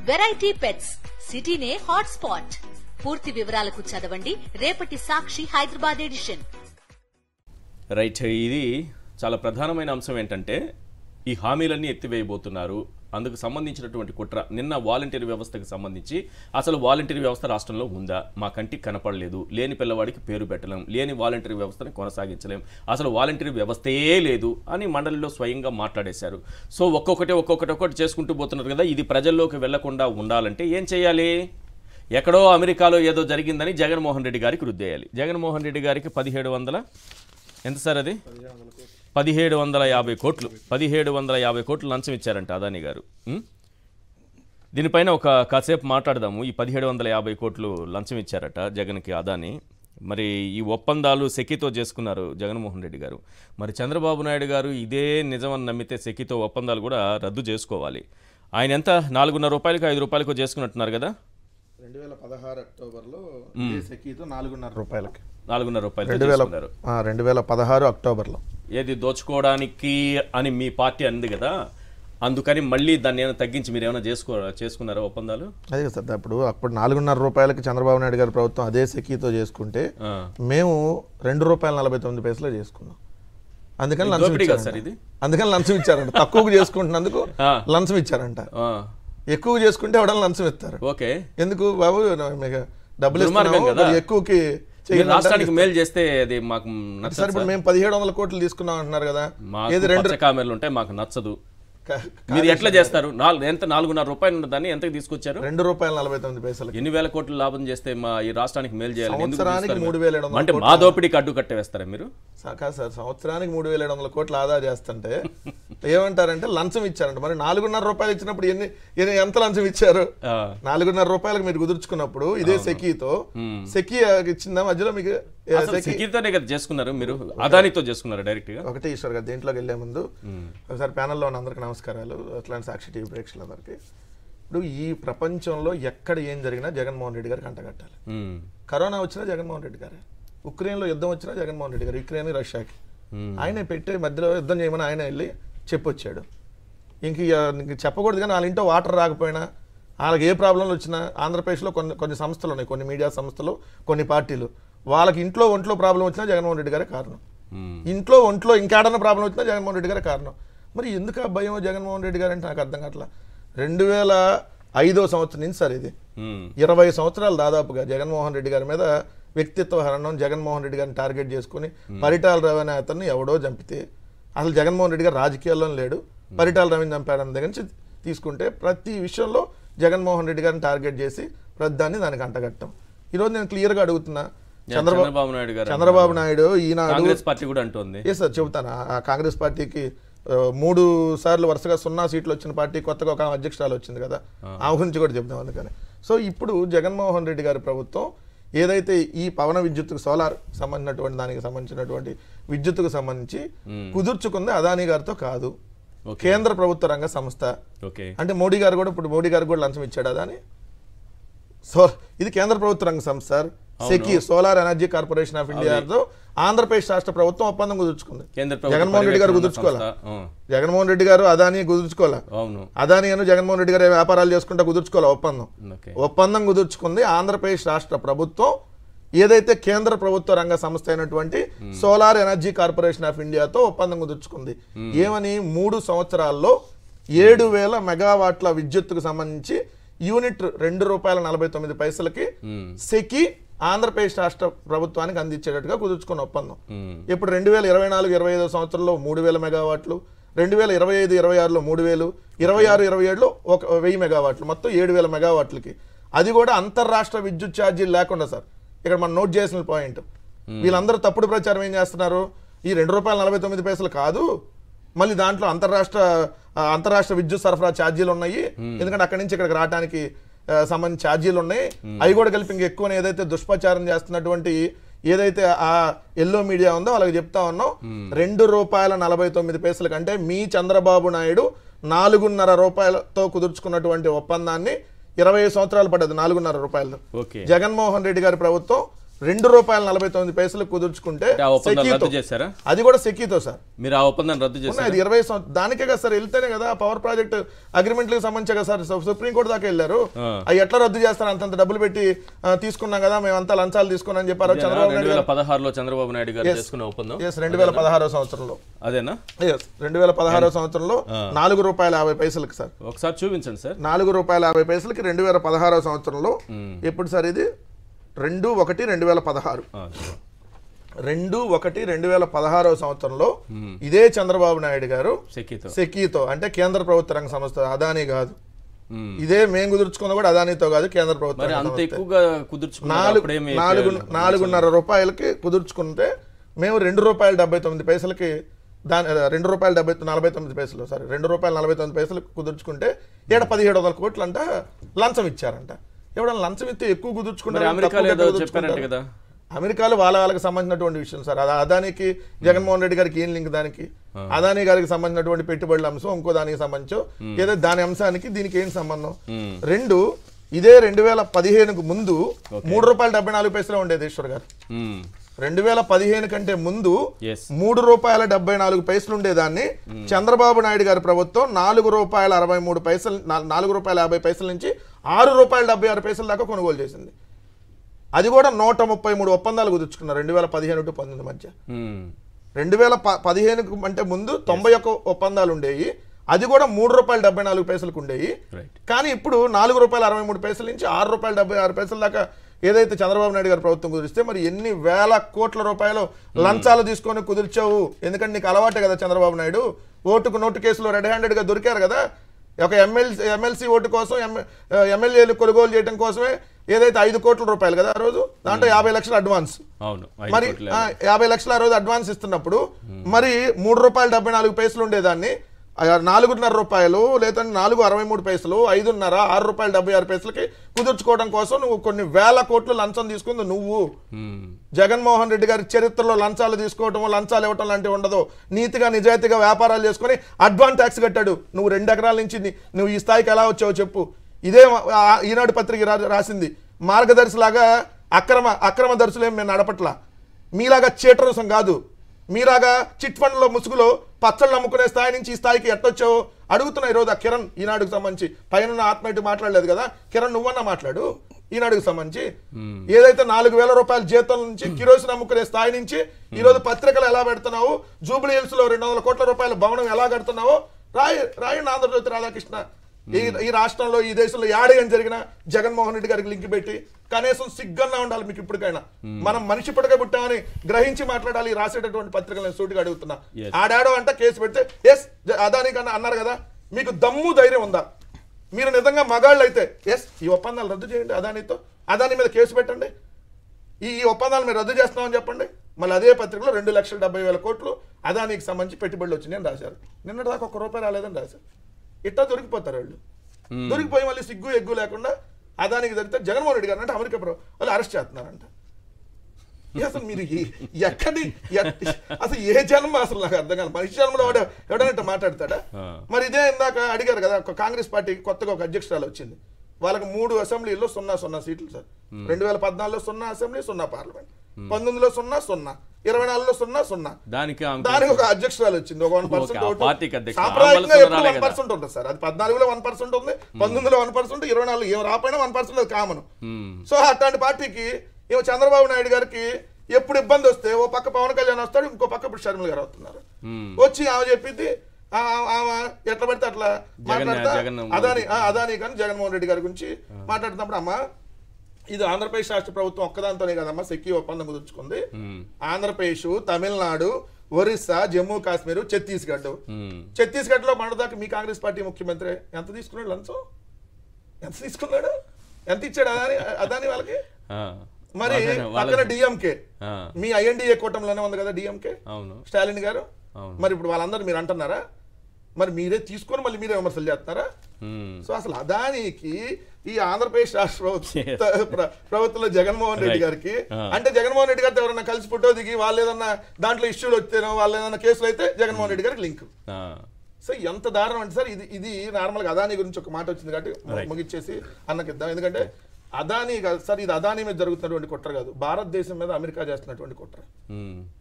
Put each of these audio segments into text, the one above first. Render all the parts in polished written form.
Variety pets సిటీనే hot spot. పూర్తి వివరాలకు చదవండి రేపటి సాక్షి హైదరాబాద్ ఎడిషన్. రైట్, ఇది చాలా ప్రధానమైన అంశం ఏంటంటే ఈ హామీలన్నీ ఎత్తివేయబోతున్నారు. అందుకు సంబంధించినటువంటి కుట్ర. నిన్న వాలంటీర్ వ్యవస్థకు సంబంధించి అసలు వాలంటీర్ వ్యవస్థ రాష్ట్రంలో ఉందా, మా కంటికి కనపడలేదు, లేని పిల్లవాడికి పేరు పెట్టలేం, లేని వాలంటీర్ వ్యవస్థని కొనసాగించలేం, అసలు వాలంటీర్ వ్యవస్థే లేదు అని మండలిలో స్వయంగా మాట్లాడేశారు. సో ఒక్కొక్కటి చేసుకుంటూ పోతున్నారు కదా. ఇది ప్రజల్లోకి వెళ్లకుండా ఉండాలంటే ఏం చేయాలి? ఎక్కడో అమెరికాలో ఏదో జరిగిందని జగన్మోహన్ రెడ్డి గారికి రుద్దేయాలి. జగన్మోహన్ రెడ్డి గారికి 1700 ఎంత సార్ అది 1750 కోట్లు 1750 కోట్లు లంచం ఇచ్చారంట అదానీ గారు. దీనిపైన కాసేపు మాట్లాడదాము. ఈ 1750 కోట్లు లంచం ఇచ్చారట జగన్కి అదానీ. మరి ఈ ఒప్పందాలు సెకీతో చేసుకున్నారు జగన్మోహన్ రెడ్డి గారు. మరి చంద్రబాబు నాయుడు గారు ఇదే నిజమని నమ్మితే సెకీతో ఒప్పందాలు కూడా రద్దు చేసుకోవాలి. ఆయన ఎంత 4.5 రూపాయలకు 5 రూపాయలకు చేసుకున్నట్టున్నారు కదా. 2016 అక్టోబర్లో సెకీతో 4.5 రూపాయలకి 4.5 రూపాయలు 2016 అక్టోబర్లో ఏది దోచుకోవడానికి అని మీ పార్టీ అంది కదా. అందుకని మళ్ళీ దాన్ని ఏమైనా తగ్గించి మీరు ఏమైనా చేసుకున్నారా ఒప్పందాలు? అదే సార్, అప్పుడు 4.5 రూపాయలకి చంద్రబాబు నాయుడు గారి ప్రభుత్వం అదే సెకీతో చేసుకుంటే మేము ₹2.49 చేసుకున్నాం. అందుకని లంచం ఇచ్చారంట. తక్కువకు చేసుకుంటున్నందుకు లంచం ఇచ్చారంట. ఎక్కువ చేసుకుంటే ఎవడన్నా లంచం ఇస్తారు. ఓకే, ఎందుకు బాబు డబ్బులు ఎక్కువకి రాష్ట్రానికి మేలు చేస్తే అది మాకు నచ్చదు. ఇప్పుడు మేము 1700 కోట్లు తీసుకున్నాం అంటున్నారు కదా. ఏది 2 కామెర్లు ఉంటాయి, మాకు నచ్చదు. మీరు ఎట్లా చేస్తారు? ఎంత 4.5 రూపాయలు ఉన్నదాన్ని ఎంతకు తీసుకొచ్చారు? ₹2.49. ఎన్ని వేల కోట్లు లాభం చేస్తే మా ఈ రాష్ట్రానికి మేలు చేయాలి? సంవత్సరానికి 3700 అంటే మా దోపిడీకి అడ్డు కట్టేస్తారా మీరు? కాదు సార్, సంవత్సరానికి 3700 కోట్లు ఆదా చేస్తుంటే ఏమంటారంటే లంచం ఇచ్చారంట. మరి 4.5 రూపాయలు ఇచ్చినప్పుడు ఎంత లంచం ఇచ్చారు? 4.5 రూపాయలకు మీరు కుదుర్చుకున్నప్పుడు ఇదే సెకీతో సెకీ ఇచ్చిందా మధ్యలో మీకు? సెకీతోనే కదా చేసుకున్నారు మీరు, అదానితో చేసుకున్నారు డైరెక్ట్ గా. ఒకటే ఈశ్వర్ గారు, దీంట్లోకి వెళ్లే ముందు ఒకసారి ప్యానల్లో ఉన్న అందరికీ నమస్కారాలు, అట్లాంటి సాక్షి టీవీ ప్రేక్షకులందరికీ. ఇప్పుడు ఈ ప్రపంచంలో ఎక్కడ ఏం జరిగినా జగన్మోహన్ రెడ్డి గారికి అంటగట్టాలి. కరోనా వచ్చినా జగన్మోహన్ రెడ్డి గారే, ఉక్రెయిన్లో యుద్ధం వచ్చినా జగన్మోహన్ రెడ్డి గారు, యుక్రెయిన్ రష్యాకి ఆయనే పెట్టే మధ్యలో యుద్ధం చేయమని ఆయన వెళ్ళి చెప్పొచ్చాడు. ఇంక చెప్పకూడదు కానీ వాళ్ళ ఇంట్లో వాటర్ రాకపోయినా, వాళ్ళకి ఏ ప్రాబ్లంలు వచ్చినా, ఆంధ్రప్రదేశ్లో కొన్ని సంస్థలు ఉన్నాయి, కొన్ని మీడియా సంస్థలు, కొన్ని పార్టీలు, వాళ్ళకి ఒంట్లో ప్రాబ్లం వచ్చినా జగన్మోహన్ రెడ్డి గారే కారణం. ఒంట్లో ఇంకేడన్నా ప్రాబ్లం వచ్చినా జగన్మోహన్ రెడ్డి గారే కారణం. మరి ఎందుకు భయం జగన్మోహన్ రెడ్డి గారు అంటే నాకు అర్థం కావట్లా. 2005 సంవత్సరం నుంచి సార్ ఇది 20 సంవత్సరాలు దాదాపుగా జగన్మోహన్ రెడ్డి గారి మీద వ్యక్తిత్వ హరణం, జగన్మోహన్ రెడ్డి గారిని టార్గెట్ చేసుకుని పరిటాల రవి అనే అతన్ని ఎవడో చంపితే అసలు జగన్మోహన్ రెడ్డి గారు రాజకీయాల్లో లేడు, పరిటాల రవిని చంపాడని దగ్గర నుంచి తీసుకుంటే ప్రతి విషయంలో జగన్మోహన్ రెడ్డి గారిని టార్గెట్ చేసి ప్రతిదాన్ని దానికి అంటగట్టం. ఈరోజు నేను క్లియర్గా అడుగుతున్నా, చంద్రబాబు నాయుడు ఈనాడు కాంగ్రెస్ పార్టీ కూడా అంటుంది. సార్ చెబుతాను, ఆ కాంగ్రెస్ పార్టీకి 3 సార్లు వరుసగా 0 సీట్లు వచ్చిన పార్టీ కొత్తగా ఒక అధ్యక్షురాలు వచ్చింది కదా, ఆ గురించి కూడా చెప్తాం. అందుకని సో ఇప్పుడు జగన్మోహన్ రెడ్డి గారి ప్రభుత్వం ఏదైతే ఈ పవన విద్యుత్తుకు సోలార్ సంబంధించినటువంటి దానికి సంబంధించినటువంటి విద్యుత్తుకు సంబంధించి కుదుర్చుకుంది అదానీ గారితో కాదు, కేంద్ర ప్రభుత్వ రంగ సంస్థ. అంటే మోడీ గారు కూడా లంచం ఇచ్చాడు అదానీ. సో ఇది కేంద్ర ప్రభుత్వ రంగ సంస్థ sir. SECI solar energy corporation of ఇండియాతో ఆంధ్రప్రదేశ్ రాష్ట్ర ప్రభుత్వం ఒప్పందం కుదుర్చుకుంది. జగన్మోహన్ రెడ్డి గారు కుదుర్చుకోవాలా, జగన్మోహన్ రెడ్డి గారు అదానీ కుదుర్చుకోవాలా, అదానీ అని జగన్మోహన్ రెడ్డి గారు వ్యాపారాలు చేసుకుంటా కుదుర్చుకోవాలా, ఒప్పందం కుదుర్చుకుంది ఆంధ్రప్రదేశ్ రాష్ట్ర ప్రభుత్వం. ఏదైతే కేంద్ర ప్రభుత్వ రంగ సంస్థ అయినటువంటి సోలార్ ఎనర్జీ కార్పొరేషన్ ఆఫ్ ఇండియాతో ఒప్పందం కుదుర్చుకుంది. ఏమని 3 సంవత్సరాల్లో 7000 మెగావాట్ల విద్యుత్తుకు సంబంధించి యూనిట్ ₹2.49 సెకీ ఆంధ్రప్రదేశ్ రాష్ట్ర ప్రభుత్వానికి అందించేటట్టుగా కుదుర్చుకున్న ఒప్పందం. ఇప్పుడు 2024-25 సంవత్సరంలో 3000 మెగావాట్లు, 2025-26లో 3000, 26-27లో 1000 మెగావాట్లు, మొత్తం 7000 మెగావాట్లకి. అది కూడా అంతర్రాష్ట్ర విద్యుత్ ఛార్జీలు లేకుండా సార్. ఇక్కడ మనం నోట్ చేసిన పాయింట్, వీళ్ళందరూ తప్పుడు ప్రచారం ఏం చేస్తున్నారు, ఈ ₹2.49 కాదు, మళ్ళీ దాంట్లో అంతర్రాష్ట్ర విద్యుత్ సరఫరా ఛార్జీలు ఉన్నాయి, ఎందుకంటే అక్కడి నుంచి ఇక్కడికి రావడానికి సంబంధించి ఛార్జీలు ఉన్నాయి, అవి కూడా కలిపి ఇంక ఎక్కువ ఏదైతే దుష్ప్రచారం చేస్తున్నటువంటి ఏదైతే ఆ ఎల్లో మీడియా ఉందో వాళ్ళకి చెప్తా ఉన్నాం. ₹2.49 అంటే మీ చంద్రబాబు నాయుడు 4.5 రూపాయలతో కుదుర్చుకున్నటువంటి ఒప్పందాన్ని 20 సంవత్సరాలు పడ్డది, 4.5 రూపాయలు. జగన్మోహన్ రెడ్డి గారి ప్రభుత్వం ₹2.49 కుదుర్చుకుంటే అది కూడా సెకీతో సార్. మీరు ఆ ఒప్పందాన్ని రద్దు చేశారు. అది 20 దానికే కదా సార్ వెళ్తేనే కదా పవర్ ప్రాజెక్ట్ అగ్రిమెంట్లకు సంబంధించి కదా సార్ సుప్రీంకోర్టు దాకా వెళ్ళారు. అవి ఎట్లా రద్దు చేస్తారు? అంతంత డబ్బులు పెట్టి తీసుకున్నాం కదా మేము, అంతా లంచాలు తీసుకున్నాం అని చెప్పారు చంద్రబాబు నాయుడు. 2016లో చంద్రబాబు నాయుడు గారు చేసుకున్న ఒప్పందం 2016 సంవత్సరంలో. అదేనా? 2016 సంవత్సరంలో ₹4.50 సార్. ఒకసారి చూపించండి సార్. ₹4.50 2016 సంవత్సరంలో. ఎప్పుడు సార్ ఇది? 2/1/2016. 2/1/2016 సంవత్సరంలో ఇదే చంద్రబాబు నాయుడు గారు సెకీతో, అంటే కేంద్ర ప్రభుత్వ రంగ సంస్థ, అదానీ కాదు, ఇదే మేము కుదుర్చుకున్న కూడా అదానీతో కాదు, కేంద్ర ప్రభుత్వం. ₹4.5 కుదుర్చుకుంటే మేము ₹2.79 దాని ₹2.49 సారీ ₹2.49 కుదుర్చుకుంటే 1700 కోట్లు అంట లంచం ఇచ్చారంట. ఎవడన్నా లంచం ఇస్తే ఎక్కువ కుదుర్చుకుంటారు. అమెరికాలో వాళ్ళకి సంబంధించినటువంటి విషయం సార్. అదానికి జగన్మోహన్ రెడ్డి గారికి ఏం లింక్? దానికి అదానీ గారికి సంబంధించినటువంటి పెట్టుబడుల అంశం, ఇంకో దానికి సంబంధించో ఏదో దాని అంశానికి దీనికి ఏం సంబంధం? రెండు, ఇదే 2015కు ముందు ₹3.74 ఉండేది ఈశ్వర్ గారు. 2015 కంటే ముందు ₹3.74 ఉండేదాన్ని చంద్రబాబు నాయుడు గారి ప్రభుత్వం ₹4.50 నుంచి ₹6.76 దాకా కొనుగోలు చేసింది. అది కూడా 133 ఒప్పందాలు కుదుర్చుకున్నారు 2015 టు 2019 మధ్య. 2015 అంటే ముందు 91 ఒప్పందాలు ఉండేవి, అది కూడా ₹3.74 ఉండేవి. కానీ ఇప్పుడు ₹4.63 నుంచి ₹6.76 దాకా ఏదైతే చంద్రబాబు నాయుడు గారి ప్రభుత్వం కుదిరిస్తే, మరి ఎన్ని వేల కోట్ల రూపాయలు లంచాలు తీసుకొని కుదిర్చావు? ఎందుకంటే నీకు అలవాటే కదా చంద్రబాబు నాయుడు. ఓటుకు నోటు కేసులో రెడ్ హ్యాండెడ్ గా దొరికారు కదా. ఒక ఎమ్మెల్సీ ఓటు కోసం, ఎమ్మెల్యేలు కొనుగోలు చేయడం కోసమే ఏదైతే ₹5 కోట్ల కదా ఆ రోజు, దాంట్లో 50 లక్షల అడ్వాన్స్. మరి 50 లక్షల ఆ రోజు అడ్వాన్స్ ఇస్తున్నప్పుడు మరి ₹3.74 ఉండేదాన్ని ₹4.5 లేదా ₹4.63, 5.5, ₹6.76 కుదుర్చుకోవడం కోసం నువ్వు కొన్ని వేల కోట్లు లంచం తీసుకుంది నువ్వు. జగన్మోహన్ రెడ్డి గారి చరిత్రలో లంచాలు తీసుకోవటం, లంచాలు ఇవ్వటం లాంటివి ఉండదు. నీతిగా నిజాయితీగా వ్యాపారాలు చేసుకుని అడ్వాన్స్ ట్యాక్స్ కట్టాడు. నువ్వు 2 ఎకరాల నుంచి నువ్వు ఈ స్థాయికి ఎలా వచ్చావో చెప్పు. ఇదే ఈనాడు పత్రిక రాసింది. మార్గదర్శిలాగా అక్రమ దర్శులేం మేము నడపట్లా, మీలాగా చీటరసం కాదు, మీలాగా చిట్ ఫండ్లో ముసుగులో పచ్చళ్ళు అమ్ముకునే స్థాయి నుంచి ఈ స్థాయికి ఎట్టొచ్చావో అడుగుతున్నా ఈరోజు. ఆ కిరణ్ ఈనాడుకు సంబంధించి పైన ఆత్మహత్య మాట్లాడలేదు కదా, కిరణ్ నువ్వన్నా మాట్లాడు. ఈనాడుకు సంబంధించి ఏదైతే ₹4,000 జీతం నుంచి కిరోసిన్ అమ్ముకునే స్థాయి నుంచి ఈరోజు పత్రికలు ఎలా పెడుతున్నావు, జూబ్లీ హిల్స్ లో ₹200 కోట్ల భవనం ఎలా కడుతున్నావో రాయండి ఆంధ్రజ్యోతి రాధాకృష్ణ. ఈ రాష్ట్రంలో, ఈ దేశంలో ఏడేం జరిగిన జగన్మోహన్ రెడ్డి గారికి లింక్ పెట్టి కనీసం సిగ్గన్నా ఉండాలి మీకు. ఇప్పటికైనా మనం మనిషి పుట్టక పుట్టామని గ్రహించి మాట్లాడాలి. రాసేటటువంటి పత్రికలను సూటిగా అడుగుతున్నా. ఆడాడో అంటే కేసు పెడితే ఎస్ అదానీ కన్నా అన్నారు కదా, మీకు దమ్ము ధైర్యం ఉందా? మీరు నిజంగా మగాళ్ళు అయితే ఎస్ ఈ ఒప్పందాలు రద్దు చేయండి, అదానీతో అదానీ మీద కేసు పెట్టండి, ఈ ఒప్పందాలు మీరు రద్దు చేస్తున్నామని చెప్పండి. మళ్ళీ అదే పత్రికలో 2,70,000 కోట్లు అదానీకి సంబంధించి పెట్టుబడులు వచ్చినాయని రాశారు. నిన్నటిదాకా ₹1 రాలేదని రాశారు. ఇట్లా దొరికిపోతారు వాళ్ళు. దొరికిపోయి మళ్ళీ సిగ్గు ఎగ్గు లేకుండా అదానికి జరిగితే జగన్మోహన్ రెడ్డి గారు అంటే అమెరికా వాళ్ళు అరెస్ట్ చేస్తున్నారంట. అసలు మీరు ఎక్కడి అసలు ఏ జన్మ అసలు నాకు అర్థం కాదు. మనిషి జన్మలో ఎవడనంటే మాట్లాడతాడా? మరి ఇదే ఇందాక అడిగారు కదా, కాంగ్రెస్ పార్టీకి కొత్తగా ఒక అధ్యక్షురాలు వచ్చింది. వాళ్ళకి 3 అసెంబ్లీల్లో 0 సీట్లు సార్. 2014లో 0 అసెంబ్లీ, 0 పార్లమెంట్, 19లో 0, 24లో 0. దానికి ఒక అధ్యక్షురాలు వచ్చింది. ఒక 1% సాంప్రదాయంగా 1% ఉంటుంది సార్. అది 14లో 1% ఉంది, 19లో 1%, 24 ఏం రాపోయినా 1% అది కామన్. సో అట్లాంటి పార్టీకి ఏమో చంద్రబాబు నాయుడు గారికి ఎప్పుడు ఇబ్బంది వస్తే ఓ పక్క పవన్ కళ్యాణ్ వస్తాడు, ఇంకో పక్క ఇప్పుడు షర్మిల గారు వస్తున్నారు. వచ్చి ఆమె చెప్పింది ఎట్లా పడితే అట్లా మాట్లాడతా అదానీ కానీ జగన్మోహన్ రెడ్డి గారి గురించి మాట్లాడుతున్నప్పుడు, అమ్మా ఇది ఆంధ్రప్రదేశ్ రాష్ట్ర ప్రభుత్వం ఒక్కదాంతోనే కదమ్మా సెకీ ఒప్పందం కుదుర్చుకుంది. ఆంధ్రప్రదేశ్, తమిళనాడు, ఒరిస్సా, జమ్మూ కాశ్మీర్, ఛత్తీస్గఢ్ లో మనదాకా మీ కాంగ్రెస్ పార్టీ ముఖ్యమంత్రి ఎంత తీసుకున్నాడు లంచం? ఎంత తీసుకున్నాడు? ఎంత ఇచ్చాడు అదానీ వాళ్ళకి? మరి పక్కన డిఎంకే, మీ ఐఎన్డిఏ కూటమిలోనే ఉంది కదా డిఎంకే, స్టాలిన్ గారు. మరి ఇప్పుడు వాళ్ళందరూ మీరు అంటున్నారా? మరి మీరే తీసుకొని మళ్ళీ మీరే విమర్శలు చేస్తున్నారా? సో అసలు అదానికి ఈ ఆంధ్రప్రదేశ్ రాష్ట్ర ప్రభుత్వంలో జగన్మోహన్ రెడ్డి గారికి అంటే జగన్మోహన్ రెడ్డి గారితో ఎవరన్నా కలిసి ఫోటో దిగి వాళ్ళు ఏదన్నా దాంట్లో ఇష్యూలు వస్తేనో వాళ్ళు ఏదన్నా కేసులు అయితే జగన్మోహన్ రెడ్డి గారికి లింక్. సో ఎంత దారుణం అంటే సార్ ఇది నార్మల్గా అదానీ గురించి ఒక మాట వచ్చింది కాబట్టి ముగిచ్చేసి అన్నకిద్దాం. ఎందుకంటే అదానీ కాదు సార్, ఇది అదానీ మీద జరుగుతున్నటువంటి కుట్ర కాదు, భారతదేశం మీద అమెరికా చేస్తున్నటువంటి కుట్ర.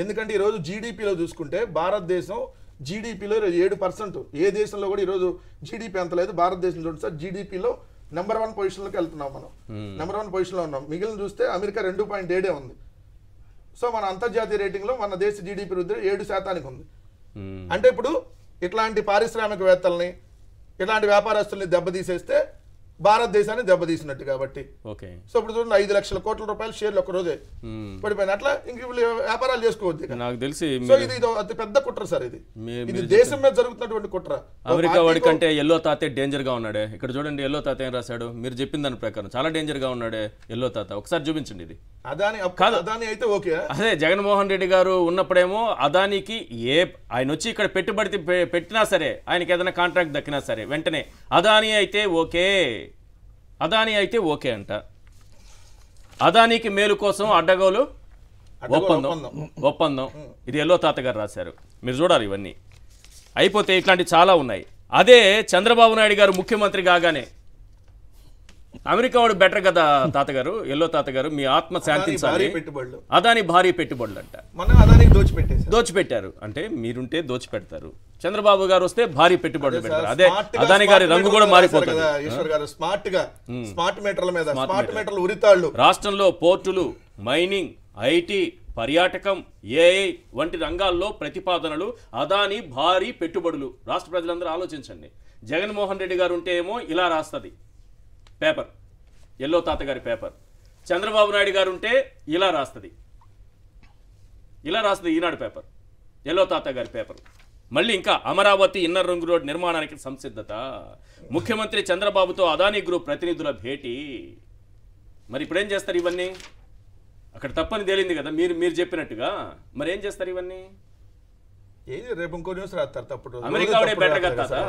ఎందుకంటే ఈరోజు జీడిపిలో చూసుకుంటే భారతదేశం జీడిపిలో 7%, ఏ దేశంలో కూడా ఈరోజు జీడిపి అంత లేదు. భారతదేశం చూడండి సార్, జీడిపిలో నెంబర్ 1 పొజిషన్లోకి వెళ్తున్నాం మనం, నెంబర్ 1 పొజిషన్లో ఉన్నాం. మిగిలిన చూస్తే అమెరికా 2.7 ఉంది. సో మన అంతర్జాతీయ రేటింగ్లో మన దేశ జీడిపి వృద్ధి 7% ఉంది. అంటే ఇప్పుడు ఇట్లాంటి పారిశ్రామికవేత్తల్ని, ఇట్లాంటి వ్యాపారస్తుల్ని దెబ్బతీసేస్తే భారతదేశాన్ని దెబ్బతీసినట్టు. కాబట్టి సో ఇప్పుడు చూడండి 5 లక్షల కోట్ల రూపాయల షేర్లు ఒక రోజే పడిపోయిన. అట్లా ఇంక వ్యాపారాలు చేసుకోవద్దు. నాకు తెలిసి సో ఇది అతి పెద్ద కుట్ర సార్, ఇది దేశం మీద జరుగుతున్నటువంటి కుట్ర. అమెరికా వాడి కంటే ఎల్లో తాతే డేంజర్ గా ఉన్నాడే. ఇక్కడ చూడండి ఎల్లో తాత ఏం రాశాడు, మీరు చెప్పిన దాని ప్రకారం చాలా డేంజర్ గా ఉన్నాడే ఎల్లో తాత. ఒకసారి చూపించండి. ఇది అదాని అయితే ఓకే. అదే జగన్మోహన్ రెడ్డి గారు ఉన్నప్పుడేమో అదానికి ఆయన వచ్చి ఇక్కడ పెట్టుబడి పెట్టినా సరే, ఆయనకి ఏదైనా కాంట్రాక్ట్ దక్కినా సరే వెంటనే అదాని అయితే ఓకే, అదాని అయితే ఓకే అంట. అదానికి మేలు కోసం అడ్డగోలు ఒప్పందం ఇది ఎల్లో తాత గారు రాశారు. మీరు చూడాలి ఇవన్నీ. అయిపోతే ఇట్లాంటి చాలా ఉన్నాయి. అదే చంద్రబాబు నాయుడు గారు ముఖ్యమంత్రి కాగానే, అమెరికా వాడు బెటర్ కదా తాతగారు, ఎల్లో తాతగారు, మీ ఆత్మ శాంతించాలి. అదాని భారీ పెట్టుబడులు అంట, దోచిపెట్టారు. అంటే మీరుంటే దోచిపెడతారు, చంద్రబాబు గారు వస్తే భారీ పెట్టుబడులు పెడతారు. అదే అదాని గారి రంగు కూడా మారిపోతుంది. రాష్ట్రంలో పోర్టులు, మైనింగ్, ఐటీ, పర్యాటకం, ఏఐ వంటి రంగాల్లో ప్రతిపాదనలు, అదాని భారీ పెట్టుబడులు. రాష్ట్ర ప్రజలందరూ ఆలోచించండి. జగన్మోహన్ రెడ్డి గారు ఉంటే ఏమో ఇలా రాస్తుంది పేపర్, ఎల్లో తాత గారి పేపర్. చంద్రబాబు నాయుడు గారు ఉంటే ఇలా రాస్తుంది ఈనాడు పేపర్, ఎల్లో తాత గారి పేపర్. మళ్ళీ ఇంకా అమరావతి ఇన్నర్ రింగ్ రోడ్ నిర్మాణానికి సంసిద్ధత, ముఖ్యమంత్రి చంద్రబాబుతో అదానీ గ్రూప్ ప్రతినిధుల భేటీ. మరి ఇప్పుడేం చేస్తారు ఇవన్నీ? అక్కడ తప్పని తేలింది కదా మీరు చెప్పినట్టుగా. మరి ఏం చేస్తారు ఇవన్నీ? రేపు ఇంకో న్యూస్ రాస్తారు తప్పుడు. అమెరికా బెటర్ కదా